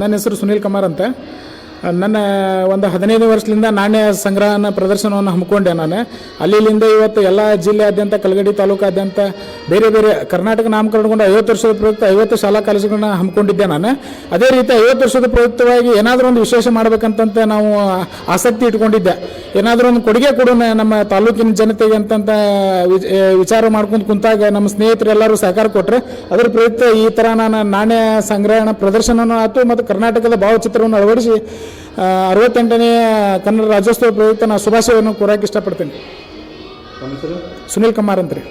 ನನ್ನ ಹೆಸರು ಸುನೀಲ್ ಕುಮಾರ್ ಅಂತ. ನನ್ನ ಒಂದು 15 ವರ್ಷದಿಂದ ನಾಣ್ಯ ಸಂಗ್ರಹಣ ಪ್ರದರ್ಶನವನ್ನು ಹಮ್ಮಿಕೊಂಡೆ ನಾನು. ಅಲ್ಲಿಂದ ಇವತ್ತು ಎಲ್ಲ ಜಿಲ್ಲೆಯಾದ್ಯಂತ ಕಲಗಡಿ ತಾಲೂಕಾದ್ಯಂತ ಬೇರೆ ಬೇರೆ ಕರ್ನಾಟಕ ನಾಮಕರಣಗೊಂಡ 50 ವರ್ಷದ ಪ್ರಯುಕ್ತ 50 ಶಾಲಾ ಕಾಲೇಜುಗಳನ್ನ ಹಮ್ಮಿಕೊಂಡಿದ್ದೆ ನಾನು. ಅದೇ ರೀತಿ 50 ವರ್ಷದ ಪ್ರಯುಕ್ತವಾಗಿ ಏನಾದರೂ ಒಂದು ವಿಶೇಷ ಮಾಡಬೇಕಂತ ನಾವು ಆಸಕ್ತಿ ಇಟ್ಕೊಂಡಿದ್ದೆ. ಏನಾದರೂ ಒಂದು ಕೊಡುಗೆ ಕೊಡೋಣ ನಮ್ಮ ತಾಲೂಕಿನ ಜನತೆಗೆ ಅಂತಂತ ವಿಚಾರ ಮಾಡ್ಕೊಂಡು ಕುಂತಾಗ ನಮ್ಮ ಸ್ನೇಹಿತರೆಲ್ಲರೂ ಸಹಕಾರ ಕೊಟ್ಟರೆ ಅದರ ಪ್ರಯುಕ್ತ ಈ ಥರ ನಾನು ನಾಣ್ಯ ಸಂಗ್ರಹಣ ಪ್ರದರ್ಶನವೂ ಆಯಿತು ಮತ್ತು ಕರ್ನಾಟಕದ ಭಾವಚಿತ್ರವನ್ನು ಅಳವಡಿಸಿ 68ನೇ ಕನ್ನಡ ರಾಜ್ಯೋತ್ಸವ ಪ್ರಯುಕ್ತ ನಾನು ಶುಭಾಶಯವನ್ನು ಕೋರಕ್ಕೆ ಇಷ್ಟಪಡ್ತೀನಿ. ಸುನೀಲ್ ಕುಮಾರ್ ಅಂತ ರೀ.